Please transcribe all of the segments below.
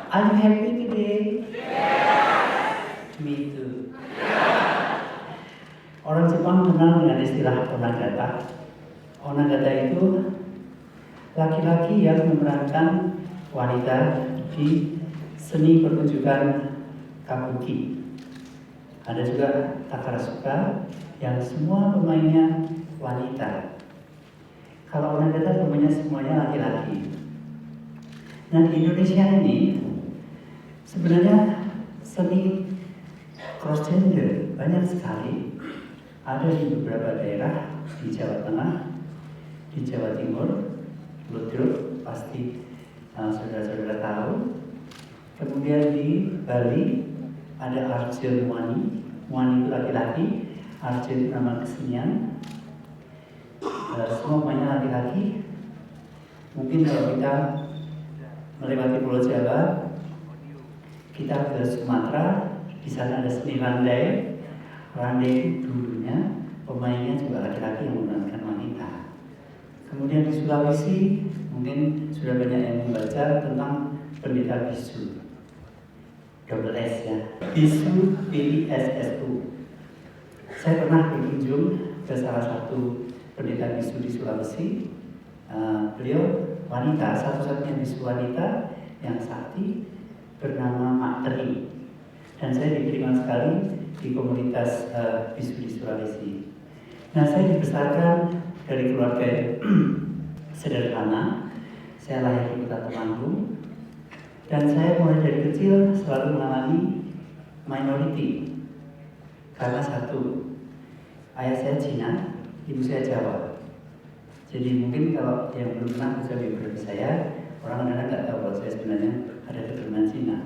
Are you happy today? Me too. Orang Jepang kenal dengan istilah onagata. Onagata itu laki-laki yang memerankan wanita di seni pertunjukan kabuki. Ada juga Takarazuka yang semua pemainnya wanita. Kalau onagata pemainnya semuanya laki-laki. Nah di Indonesia ini sebenarnya seni cross gender banyak sekali. Ada di beberapa daerah di Jawa Tengah, di Jawa Timur, Ludruk pasti saudara-saudara tahu. Kemudian di Bali ada Arjun Muani. Muani itu laki-laki, Arjun nama kesenian. Semua banyak laki-laki. Mungkin kalau kita melewati Pulau Jawa, kita ke Sumatera, di sana ada seni randai. Randai dulunya pemainnya juga laki-laki yang memerankan wanita. Kemudian di Sulawesi, mungkin sudah banyak yang membaca tentang pendeta bisu. Double S ya, bisu, BISSU. Saya pernah berkunjung ke salah satu pendeta bisu di Sulawesi. Beliau wanita, satu-satunya bisu wanita yang sakti, bernama Mak Teri. Dan saya diterima sekali di komunitas bisu di Sulawesi. Nah, saya dibesarkan dari keluarga sederhana. Saya lahir di Kota Temanggung. Dan saya mulai dari kecil selalu mengalami minority. Karena satu, ayah saya Cina, ibu saya Jawa. Jadi mungkin kalau yang belum pernah baca biografi saya, orang nggak tahu kalau saya sebenarnya ada keturunan Cina.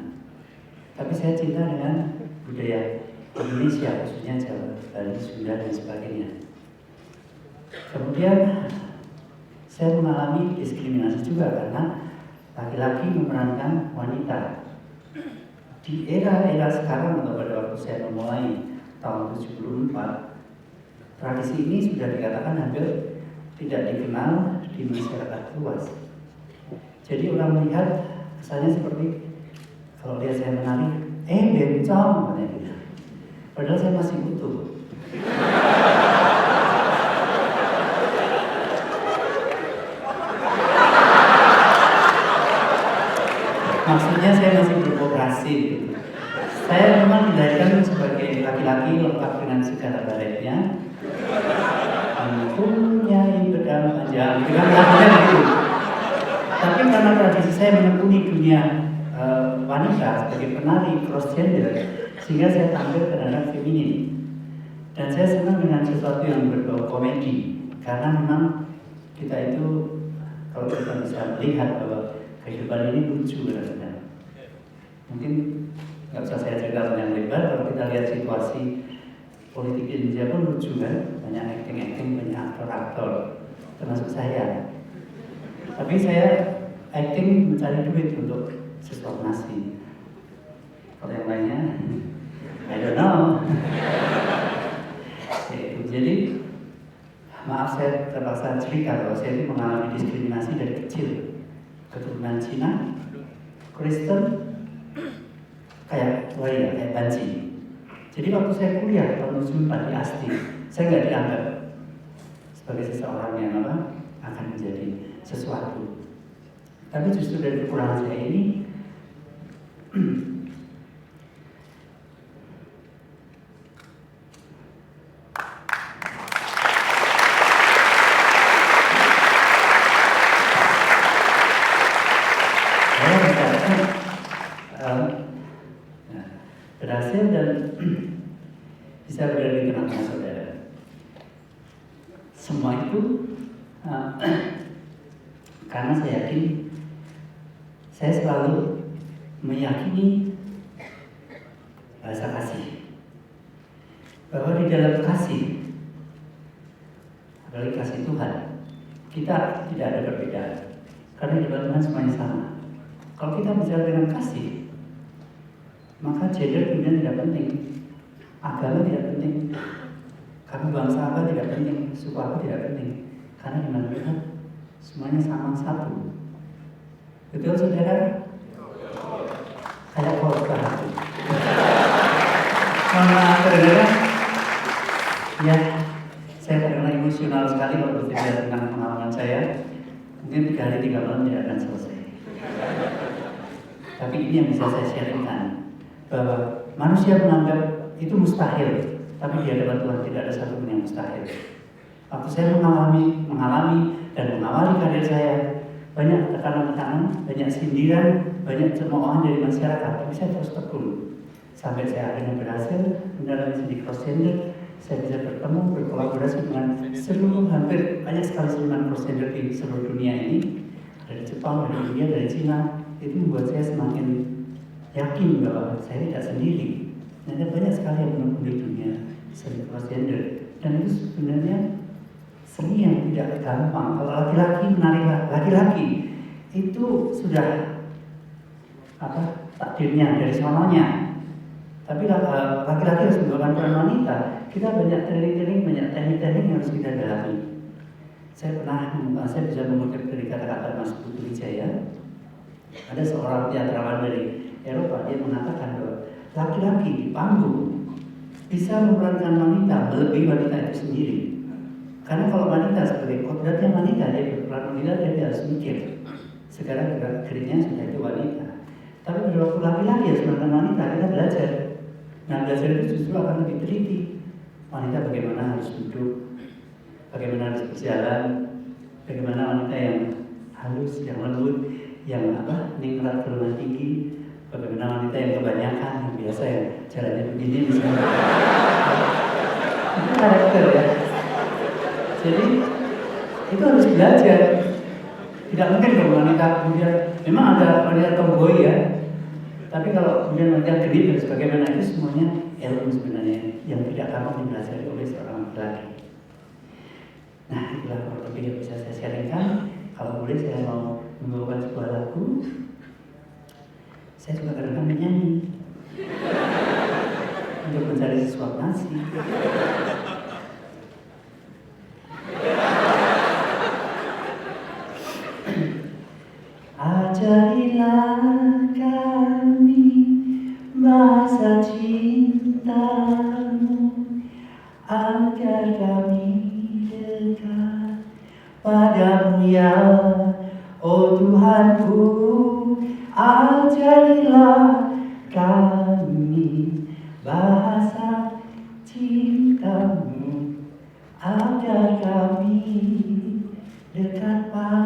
Tapi saya cinta dengan budaya Indonesia, khususnya Jawa, Bali, Sunda dan sebagainya. Kemudian saya mengalami diskriminasi juga karena laki-laki memerankan wanita. Di era sekarang atau pada waktu saya memulai tahun 74, tradisi ini sudah dikatakan hampir tidak dikenal di masyarakat luas. Jadi orang melihat kesannya seperti kalau lihat saya menari, bencong, katanya gitu. Padahal saya masih utuh. Maksudnya saya masih beroperasi gitu. Saya memang dilahirkan sebagai laki-laki lengkap dengan segala baretnya. Mempunyai pedang panjang, gitu kan? Tapi karena tradisi saya menekuni dunia wanita sebagai penari cross gender, sehingga saya tampil kadang-kadang feminin. Dan saya senang dengan sesuatu yang berbau komedi, karena memang kita itu kalau kita bisa melihat bahwa kehidupan ini lucu kadang-kadang. Mungkin nggak usah saya cerita yang lebar, kalau kita lihat situasi politik Indonesia pun lucu kan, banyak acting, banyak aktor-aktor, termasuk saya. Tapi saya acting mencari duit untuk sesuap nasi. Kalau yang lainnya, I don't know. Jadi, maaf saya terpaksa cerita bahwa saya itu mengalami diskriminasi dari kecil. Keturunan Cina, Kristen, kayak Banci. Jadi waktu saya kuliah tahun 74 di ASTI, saya nggak dianggap sebagai seseorang yang akan menjadi sesuatu. Tapi justru dari kekurangan saya ini, berhasil dan bisa berada di tengah-tengah saudara. Semua itu karena saya yakin, saya selalu meyakini bahasa kasih, bahwa di dalam kasih, apalagi kasih Tuhan, kita tidak ada perbedaan, karena di dalam Tuhan semuanya sama. Kalau kita bicara dengan kasih, maka gender kemudian tidak penting, agama tidak penting, kamu bangsa apa tidak penting, suku apa tidak penting, karena di mana Tuhan semuanya sama satu. Betul saudara? dengar kan? Ya, saya terkena emosional sekali kalau berbicara tentang pengalaman saya. Mungkin 3 hari 3 malam tidak akan selesai. Tapi ini yang bisa saya sharingkan, bahwa manusia menganggap itu mustahil, tapi di hadapan Tuhan tidak ada satu pun yang mustahil. Waktu saya mengalami dan mengawali karir saya, banyak tekanan-tekanan, banyak sindiran, banyak cemoohan dari masyarakat, tapi saya terus tekun. Sampai saya akhirnya berhasil mendalami studi cross gender. Saya bisa bertemu, berkolaborasi dengan hampir banyak sekali seniman cross gender di seluruh dunia ini, dari Jepang, dari India, dari Cina. Itu membuat saya semakin yakin bahwa saya tidak sendiri. Dan ada banyak sekali yang menekuni dunia seni cross gender. Dan itu sebenarnya seni yang tidak gampang. Kalau laki-laki menarik laki-laki itu sudah takdirnya dari sononya. Tapi laki-laki harus menggunakan peran wanita. Kita banyak training, banyak teknik-teknik yang harus kita dalami. Saya bisa mengutip dari kata-kata Mas Putu Wijaya. Ada seorang teatrawan dari Eropa, dia mengatakan bahwa laki-laki di panggung bisa memerankan wanita melebihi wanita itu sendiri. Karena kalau wanita sebagai kodratnya wanita, dia berperan wanita, dia harus mikir. Sekarang gerak-geriknya sudah itu wanita. Tapi pada waktu laki-laki ya sebagai wanita, kita belajar. Nah, belajar itu justru akan lebih teliti. Wanita bagaimana harus duduk, bagaimana harus berjalan, bagaimana wanita yang halus, yang lembut, yang ningrat kerunan tinggi, bagaimana wanita yang kebanyakan, yang biasa ya jalannya begini misalnya. Itu karakter ya. Jadi itu harus belajar. Tidak mungkin kalau wanita kemudian memang ada wanita tomboy ya. Tapi kalau kemudian wanita genit dan sebagaimana itu semuanya ilmu sebenarnya yang tidak gampang dipelajari oleh seorang laki-laki. Nah, itulah kurang lebih yang bisa saya sharingkan. Kalau boleh saya mau membawakan sebuah lagu. Saya juga kadang-kadang menyanyi untuk mencari sesuap nasi. Ajarilah kami bahasa cintamu, agar kami dekat padamu ya, oh Tuhanku. Ajarilah kami bahasa cintamu, agar kami dekat padamu.